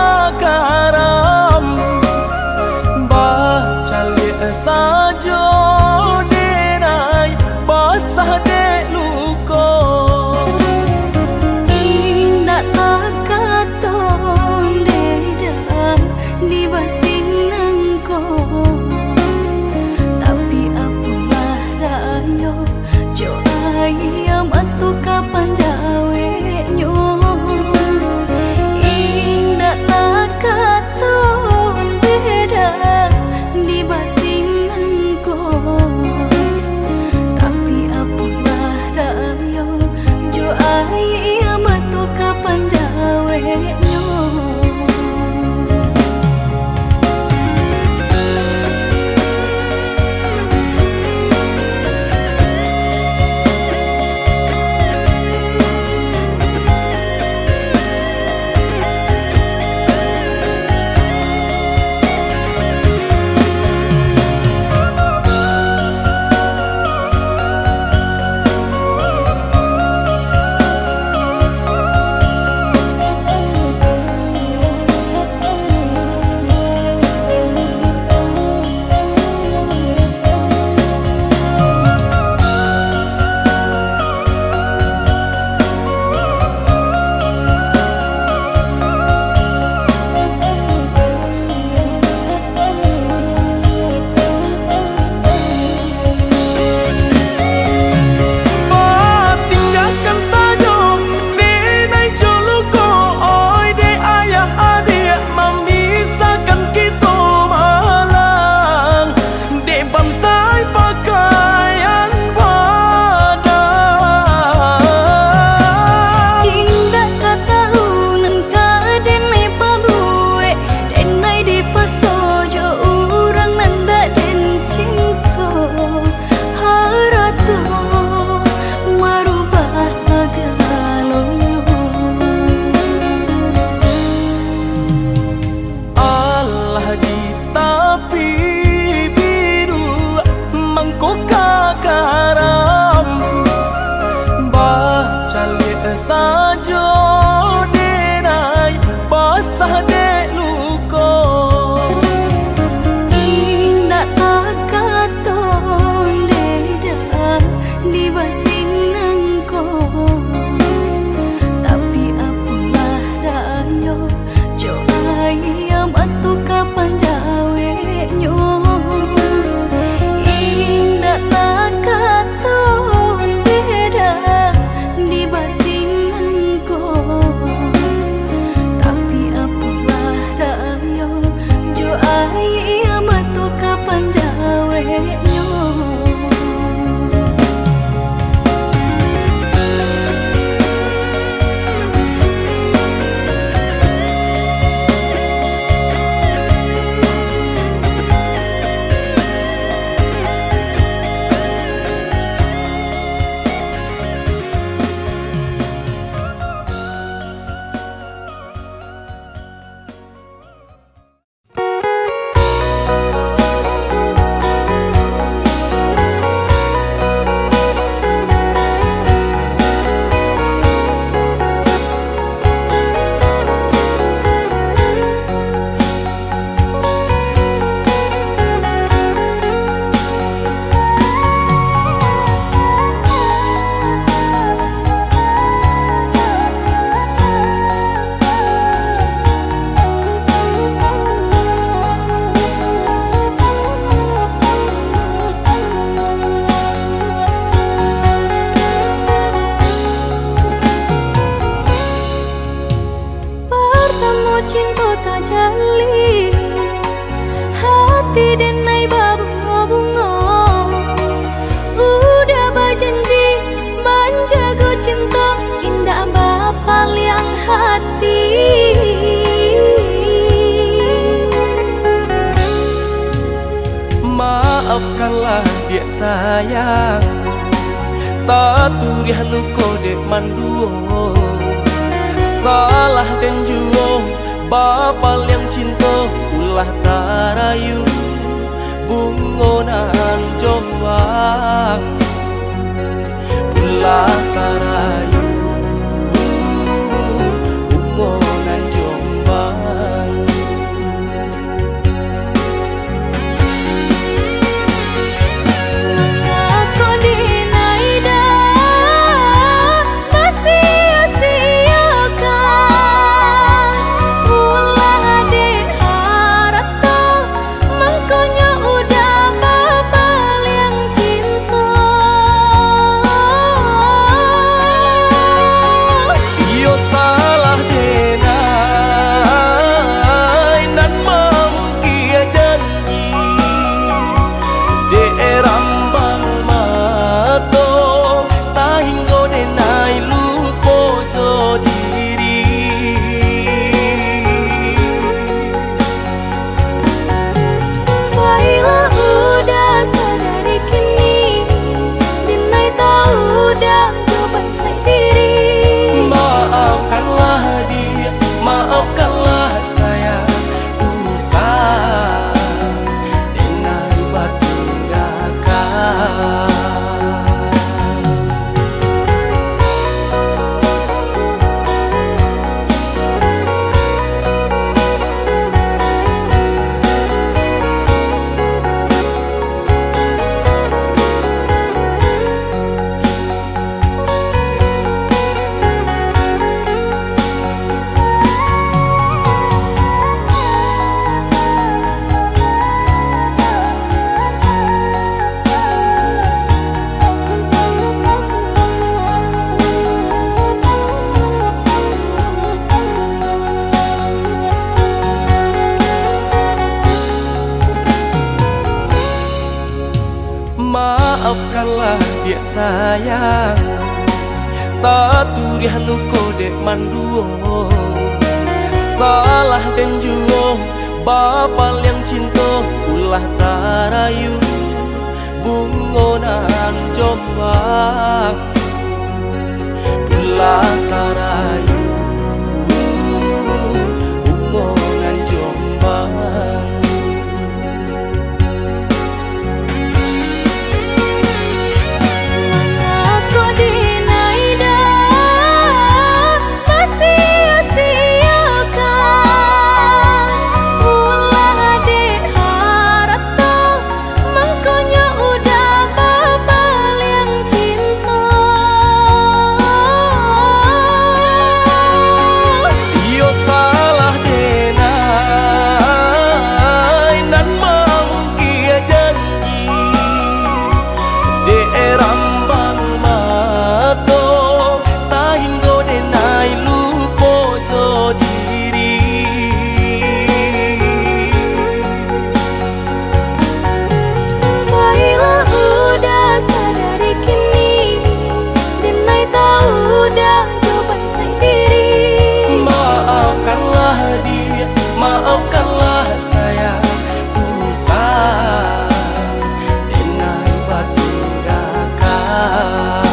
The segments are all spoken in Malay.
kakaram baca liat saja denai basah dek luko indah takaton dedang di batin nangko tapi apalah rayo jo ayam atu kapan jawe nyo indah takaton dedang di batin nangko tapi apalah rayo jo ayam atu kapan jawe nyo saja denai basah dek luko indah takaton dedang di batin nangko tapi apalah rayo jo ayam atu kapan jawe nyo indah takaton dedang di batin tapi apalah rayo jo ayam atu kapan jawe nyo maafkanlah dia sayang tak turiah luko dek manduo salah dan juo bapal yang cinta ulah tarayu bungonan jombang ulah tarayu bungonan jombang dia sayang, tak turiah luko dek manduo. Salah dan juo bapal yang cinta ulah tarayu bungonan jombang ulah tarayu bungonan jombang. Maafkanlah saya usah denai batu gakak.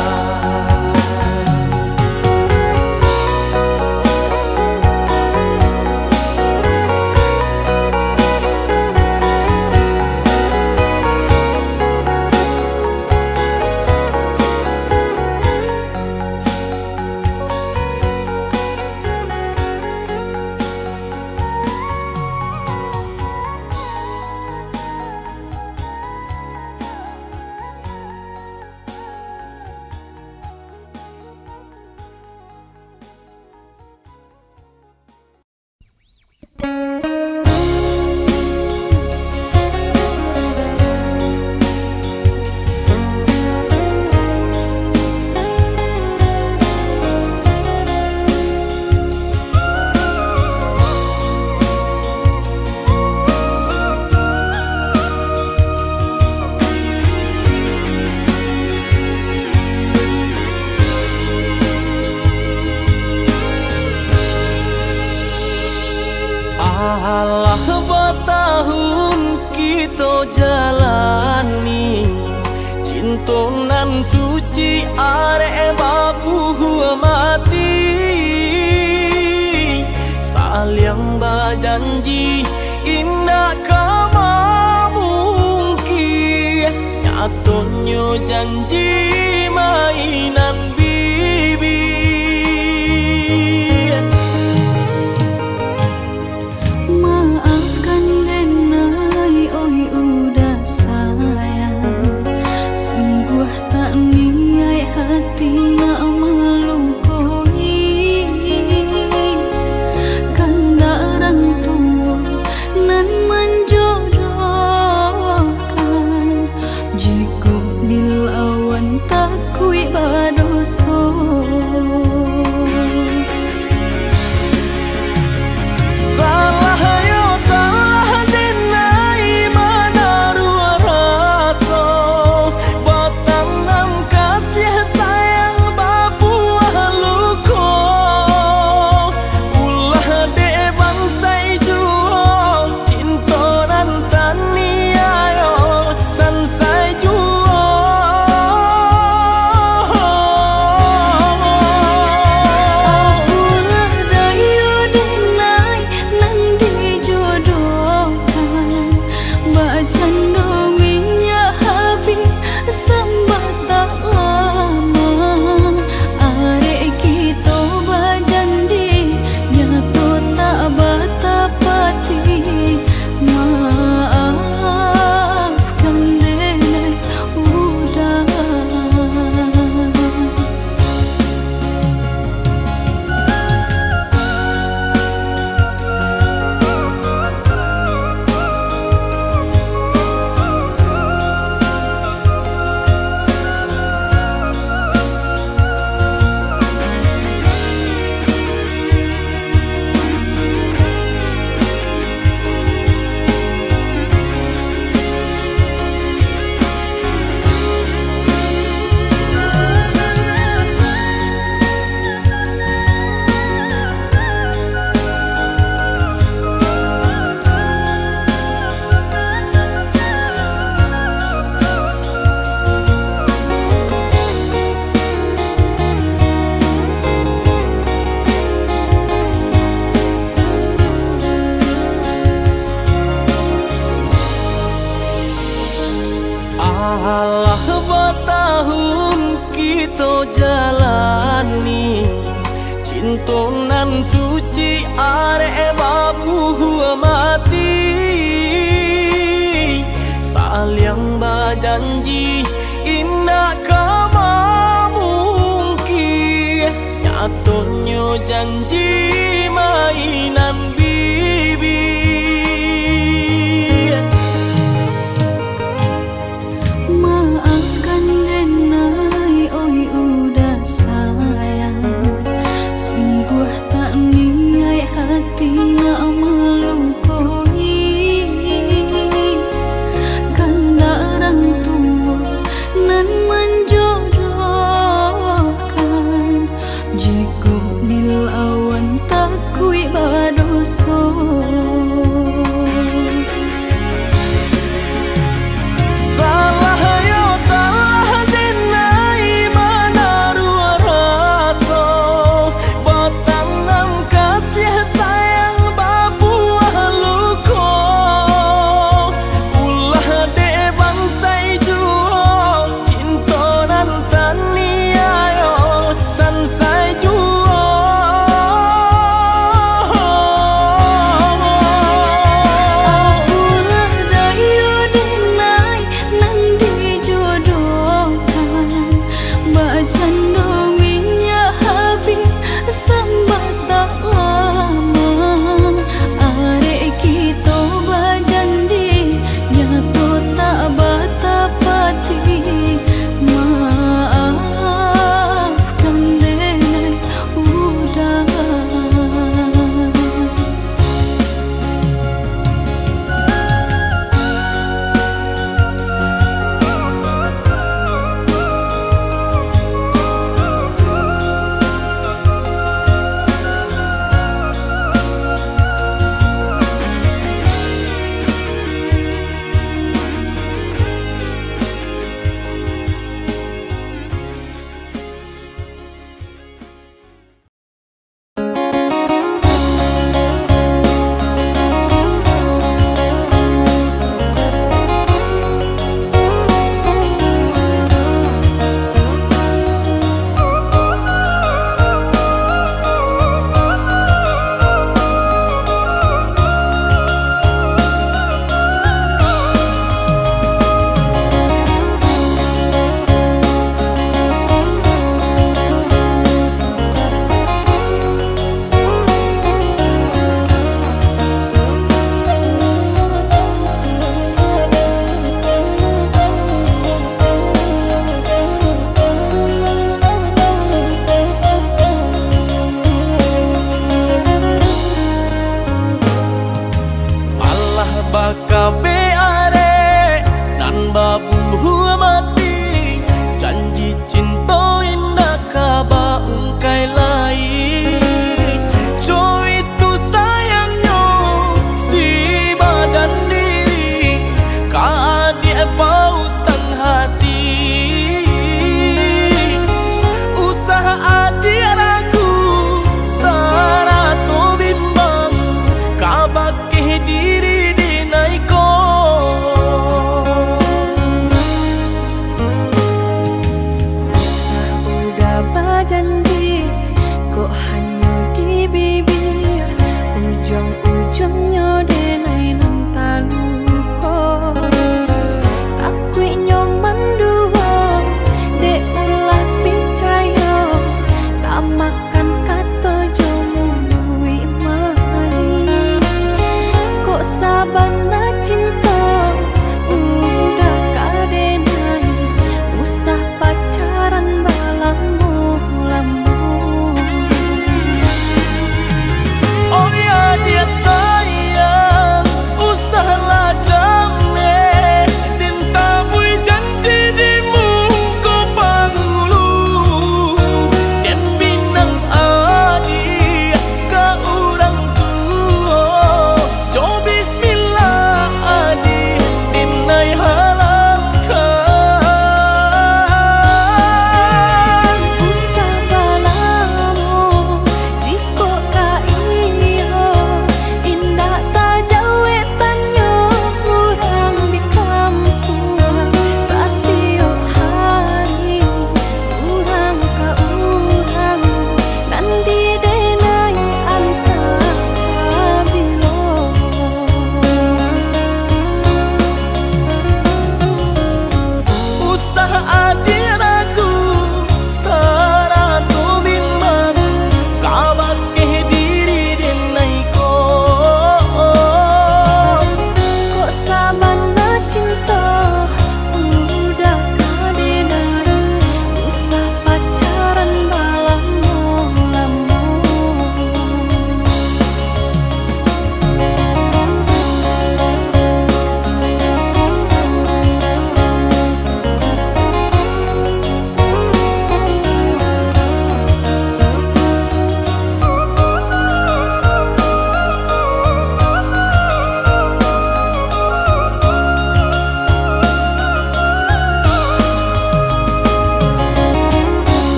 Alah bertahun kita jalani cintonan suci arek baku mati saling berjanji indah kama mungkin nyatonya janji mainan bibi. Sayang kita jalani cintonan suci arek babu mati saling berjanji indah kama mungkin nyatonya janji mainan bibi. Maafkan Denai, oi udah sayang, sungguh tak niat hati nak melukai. Karena orang tua nan menjodohkan, jika dilawan takui berdosa. Bismillah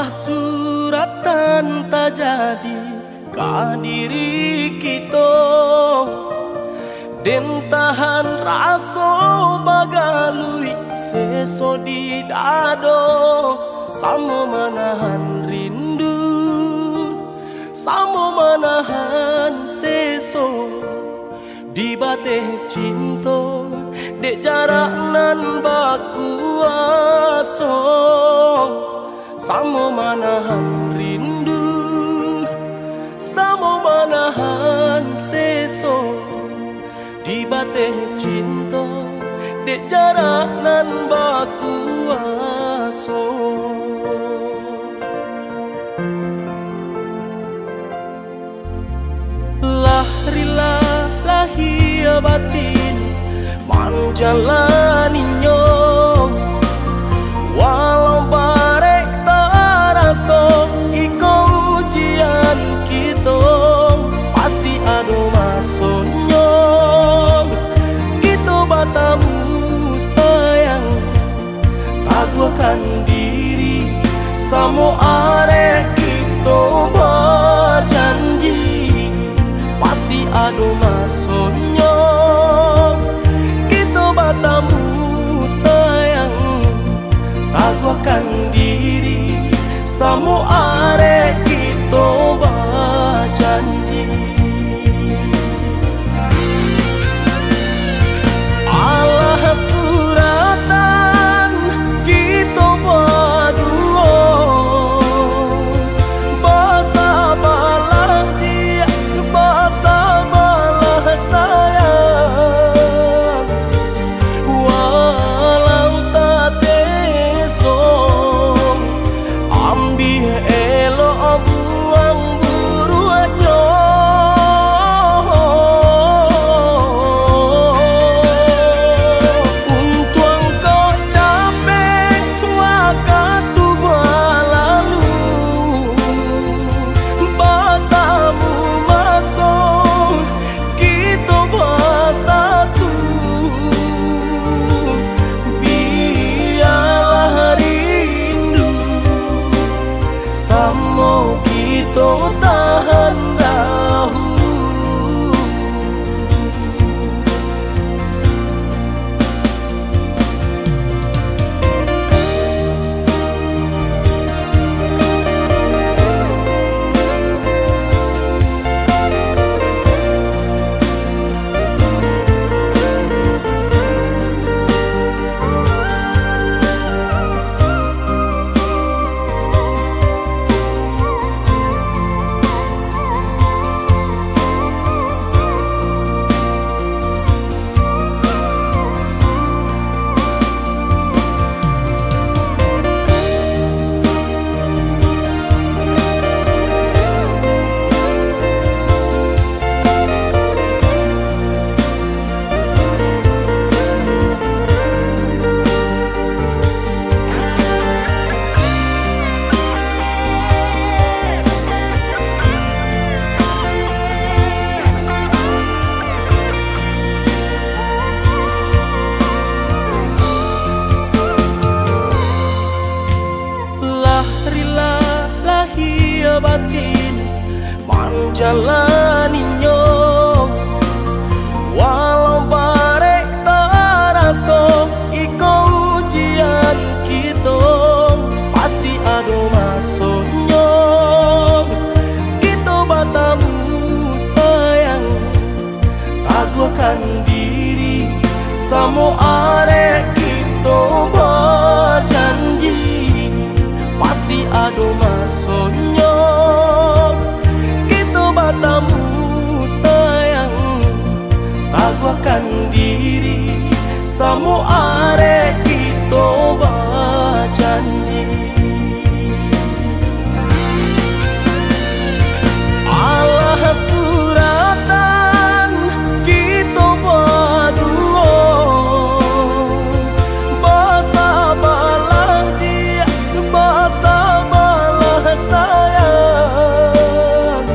Allah suratan tak jadi ka diri kita, den tahan raso bagalui seso di dado, sama menahan rindu, sama menahan seso di bateh cinta, dek jarak nan baku aso, sama menahan rindu, sama menahan seso di bateh cinta, dek jarak nan baku aso. Lahrilah lahir batin menjalaninya, walau barek taraso iko ujian kita, pasti ada masanya kita batamu sayang, taguakan diri samo arek kita berjanji, pasti ada masanya kita batamu sayang, taguakan diri samo arek kita berjanji. Allah suratan kita berdua, bahasa balah dia, bahasa balah sayang, walau tak sesong ambil elok buang buruannya. Untung kau capek waktu berlalu, batamu masuk kita bersatu, biarlah rindu samo kita tahan dahulu. Lahrilah lahir batin menjalaninya, walau barek taraso iko ujian kita, pasti ada masanya kita batamu sayang, taguakan diri samo arek kita berjanji, pasti ada masanya kita batamu sayang, taguakan diri samo arek kita berjanji. Allah suratan kita berdua, bahasa balah dia, bahasa balah sayang,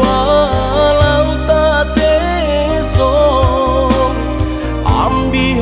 walau tak sesong ambil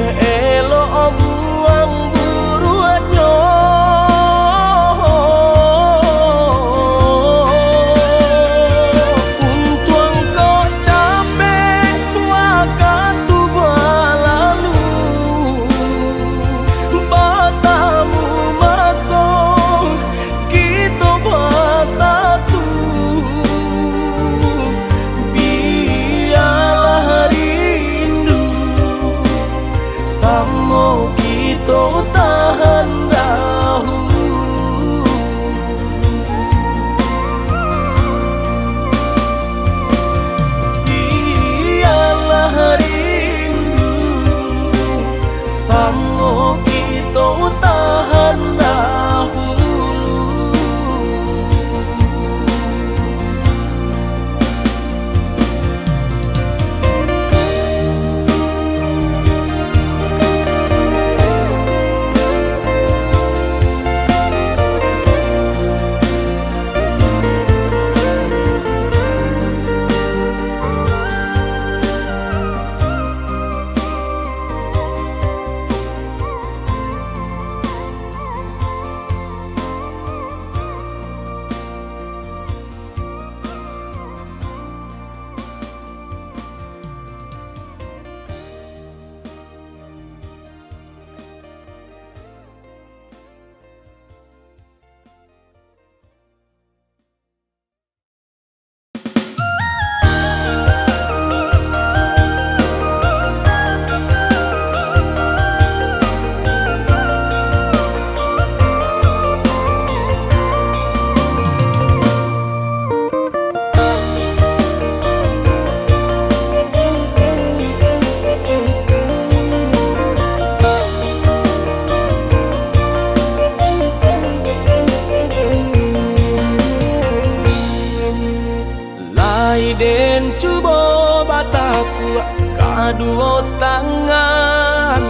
ku kadua tangan,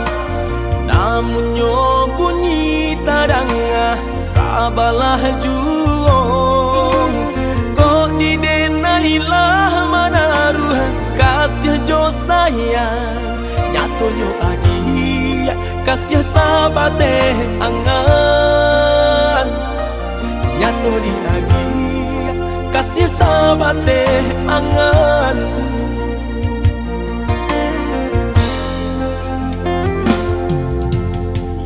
namun nyo bunyi tadangah sabalah juong. Kok didenailah manaruh kasih jo sayang, nyatonyo adi kasih sabate angan, nyato di lagi kasih sabate angan.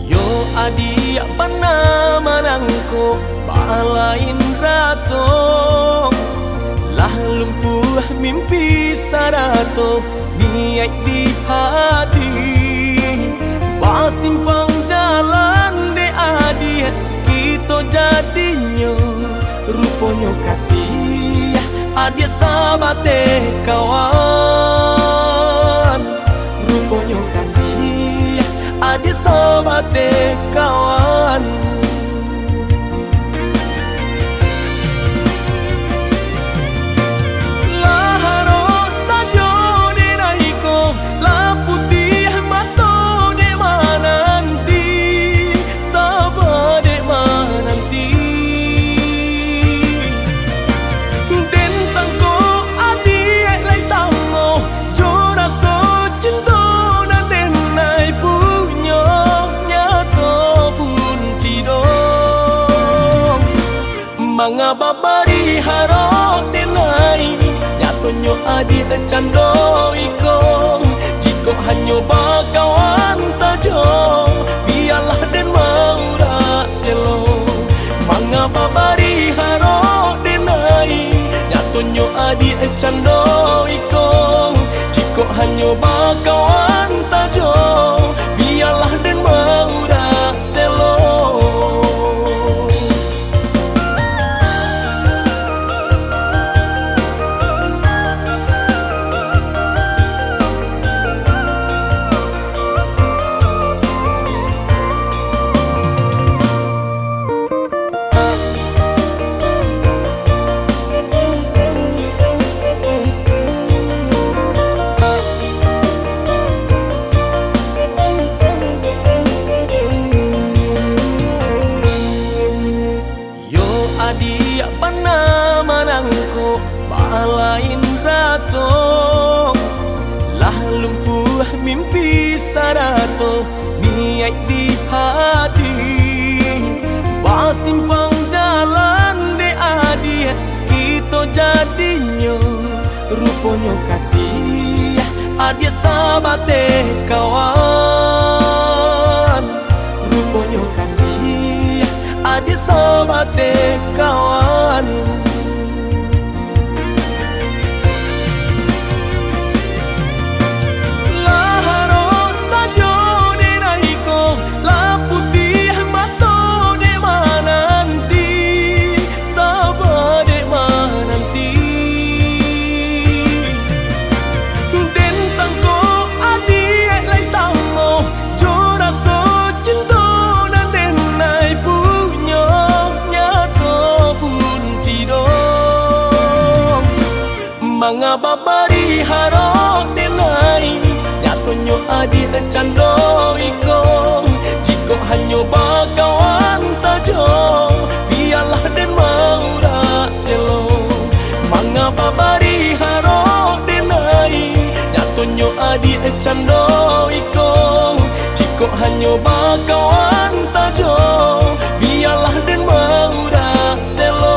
Yo adi pana manangko balain raso, lah lumpuh mimpi sarato niat di hati. Simpang jalan de adi kita jadinya, rupanya kasih adi sabate kawan, rupanya kasih adi sabate kawan. Mga babari harok denai, nyatonyo adi cando iko. Jika hanya bakawan saja, biarlah den maura selo. Mga babari harok denai, nyatonyo adi cando iko. Jika hanya bakawan saja, biarlah den maura selo. Adi pana manangko balain raso, lah lumpuh mimpi sarato niat di hati. Simpang jalan de adi kita jadinya, rupanya kasih adi sabate kawan, rupanya kasih adi sabate kawan. Laharo sajo denaiko, la putih mato de mananti, sabade mananti. Den sangko adi lai samo, jora so cinta nan denai punya, nyato pun tidak. Mga babari harok denai, nyatonyo adi cando iko. Jika hanya bakawan saja, biarlah den maura selo. Mga babari harok denai, nyatonyo adi cando iko. Jika hanya bakawan saja, biarlah den maura selo.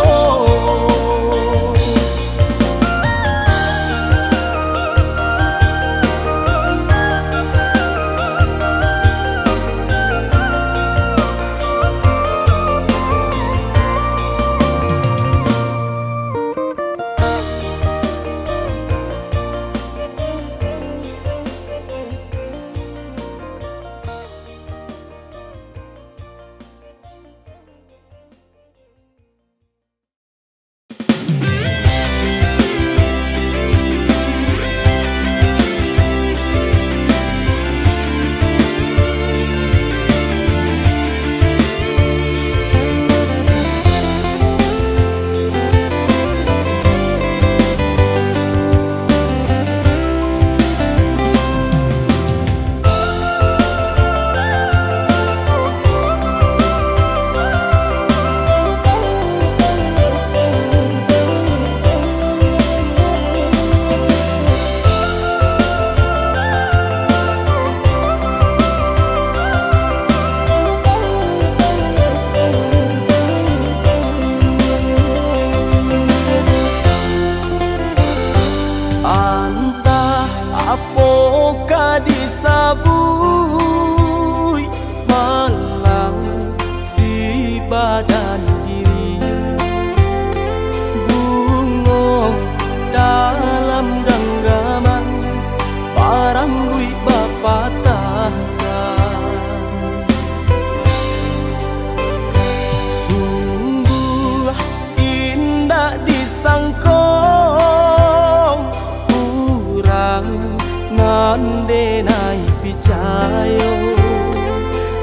picayo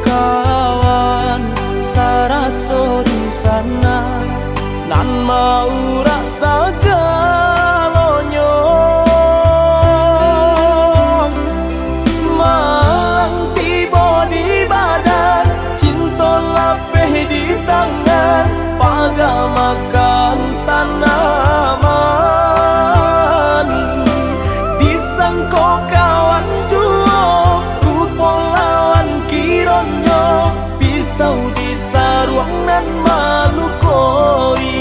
kawan saraso di sana nan mau rasa galonyo malang tiba di badan cinta lapeh di tangan pagamakan tanaman disangko kawan juo kupolawan kironyo pisau di saruang nan malukoi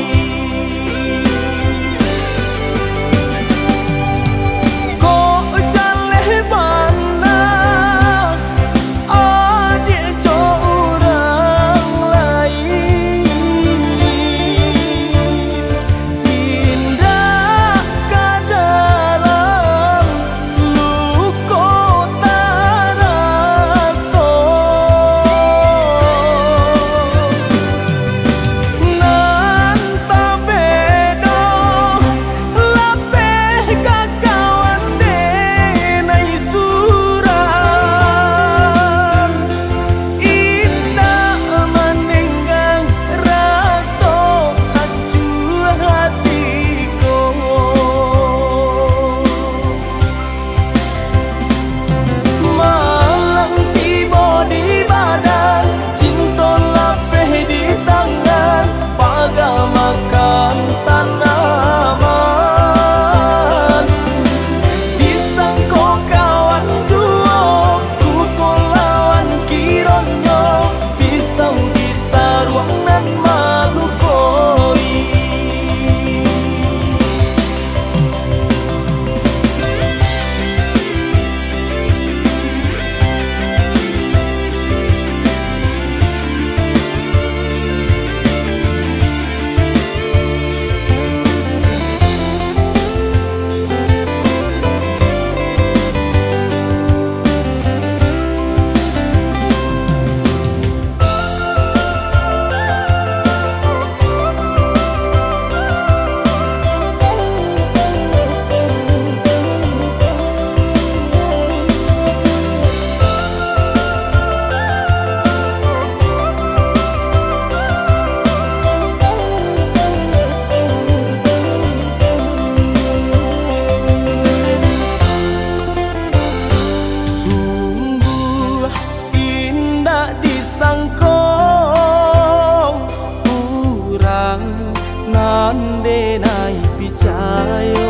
nande nai picayo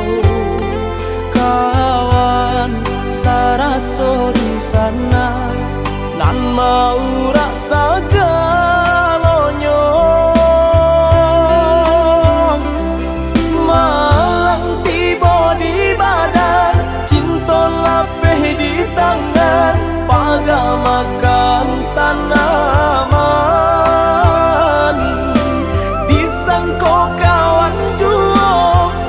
kawan saraso di sana nan mau rasa galonyo malang tiba di badan cinta lapeh di tangan pagamakan tanaman disangko kawan juo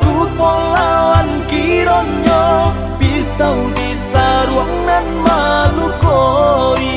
kupolawan kironyo pisau di saruang nan malukoi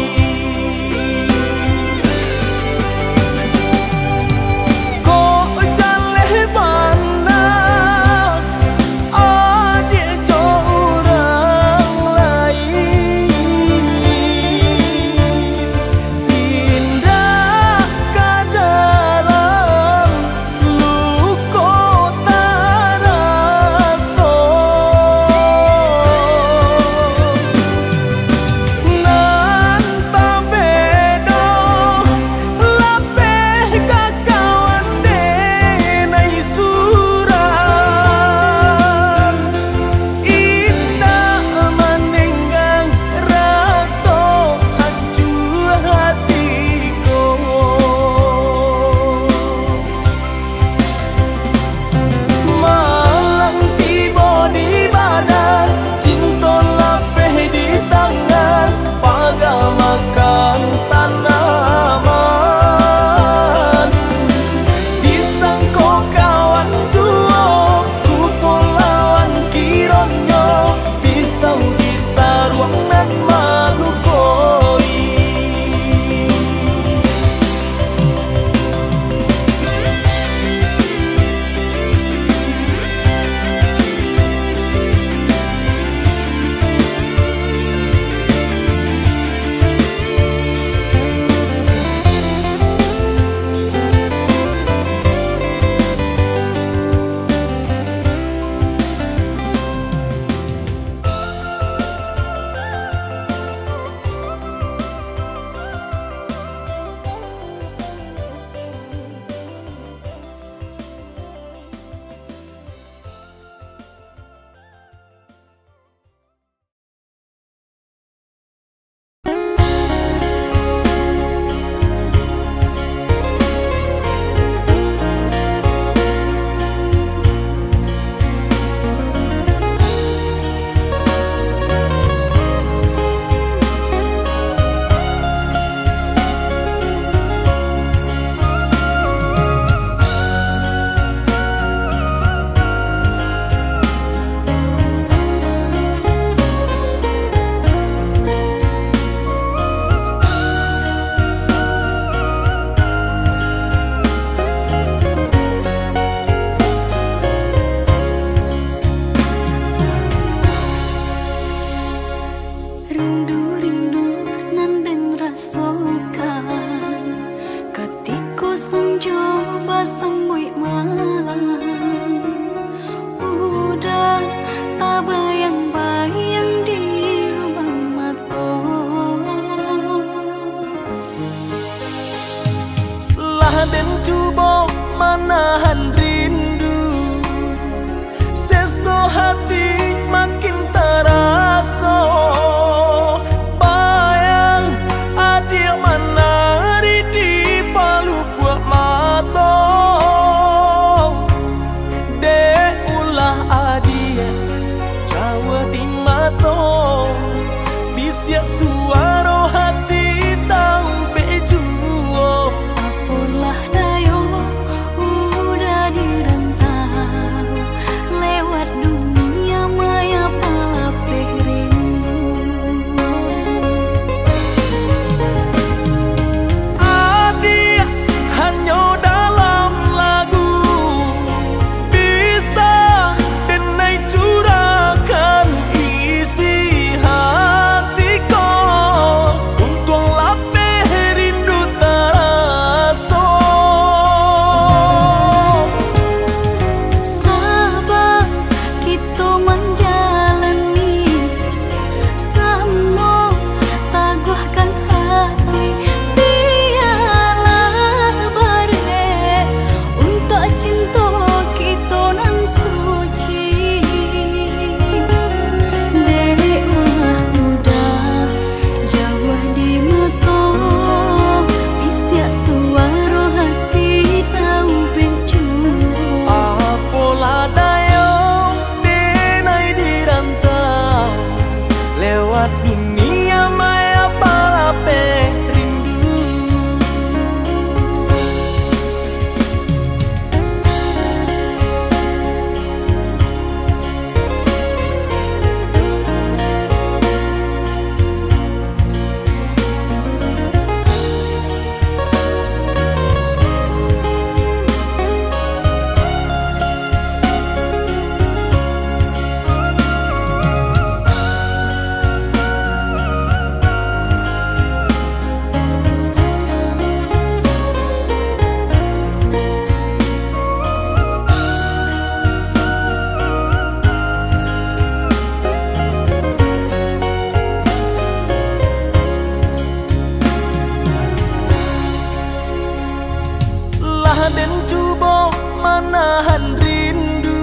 nahan rindu,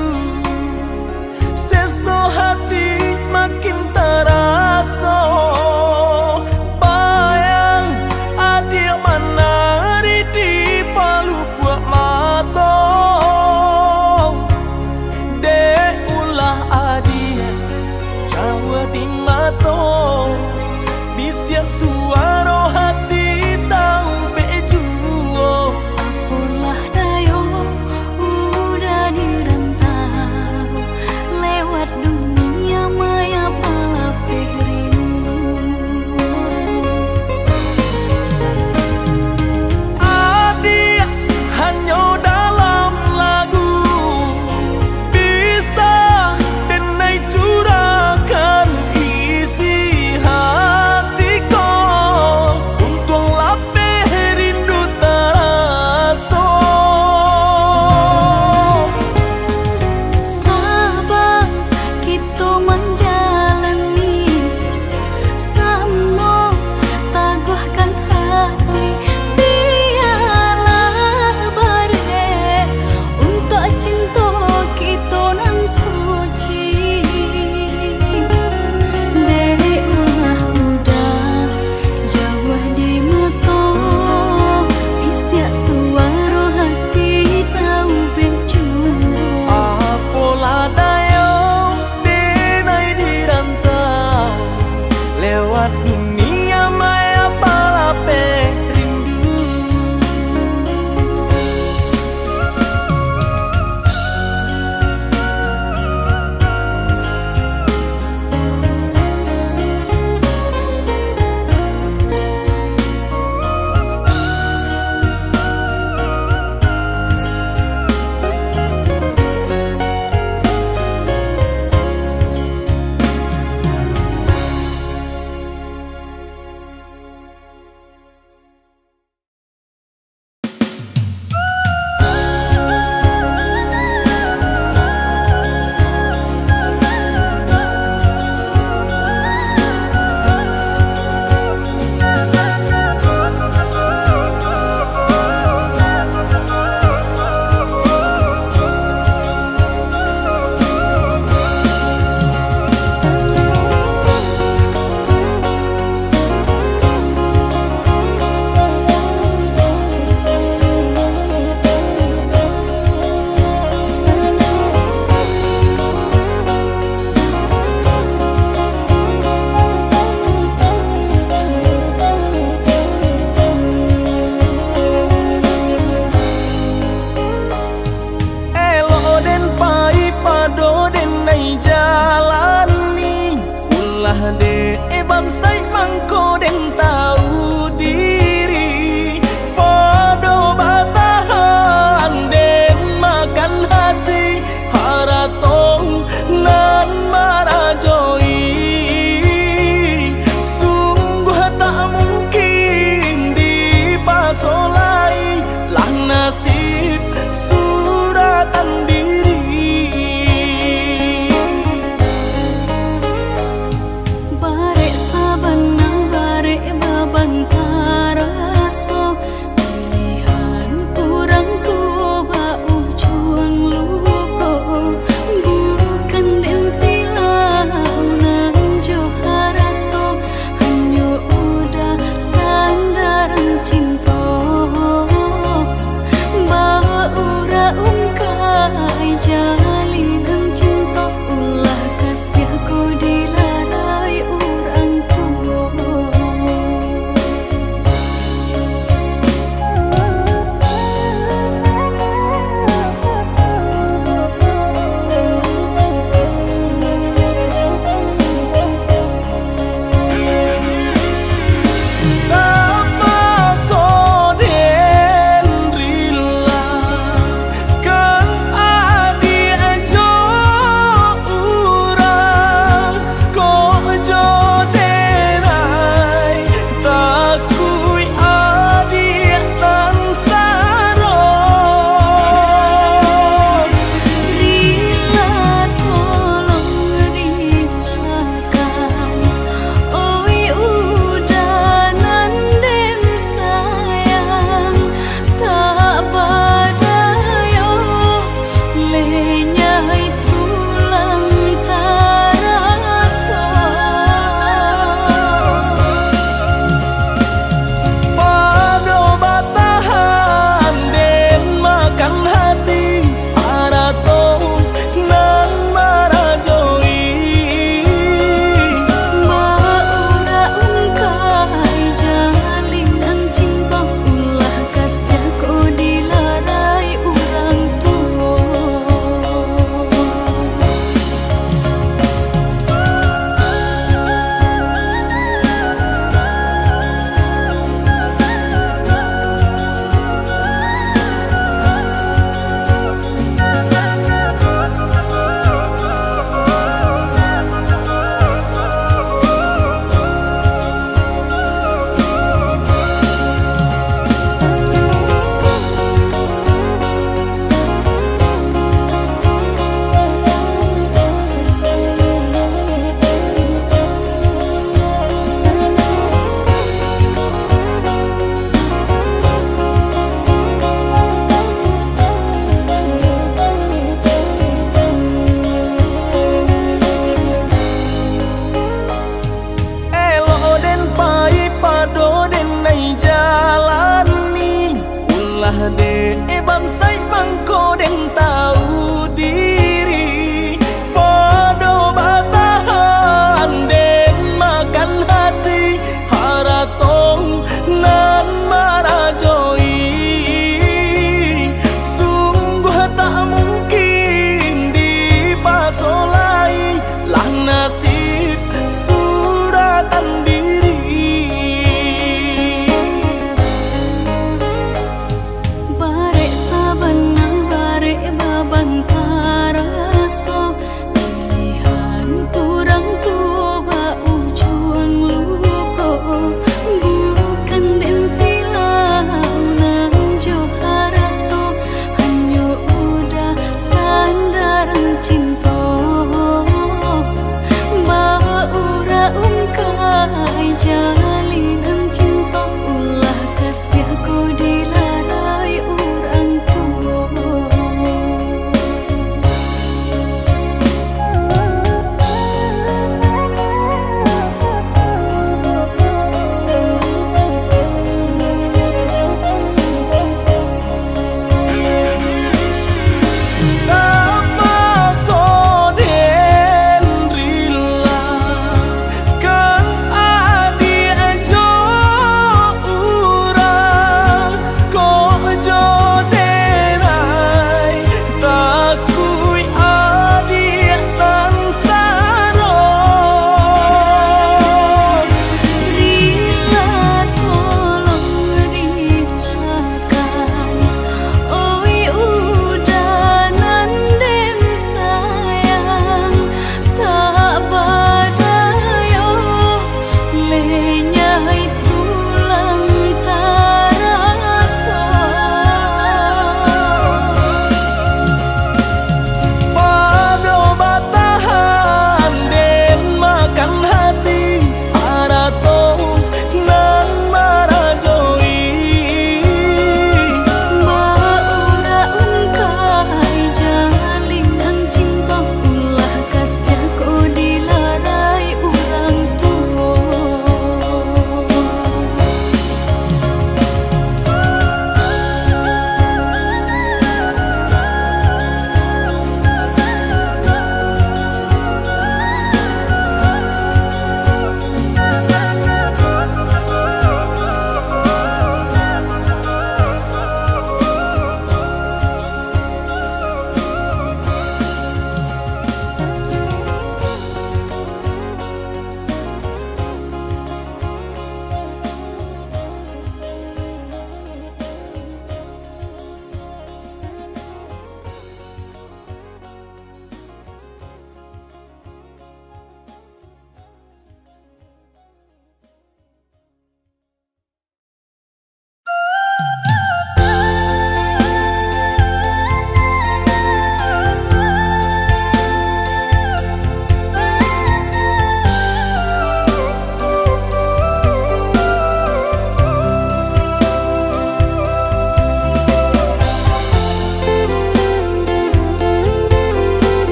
seso hati makin terasa. Bayang adil menari di palu buat mata. Dek ulah adil Jawa di mata, bisa suara hati tahu bejuo. Apalah dayo udah dirantau lewat dunia maya palape rindu. Adik hanya dalam lagu bisa denai curahkan isi hatiku. Untung lape rindu terasa. Sabar kita menjalani sama taguhkan hati. Biarlah bare untuk cinta kita nan suci. Dek udah jauh di mata, bisa suara hati tahu bejuo. Apalah dayo denai dirantau lewat dunia maya palape rindu. Elo den pai pado den nai jalani, ulah de bansai mangko den ta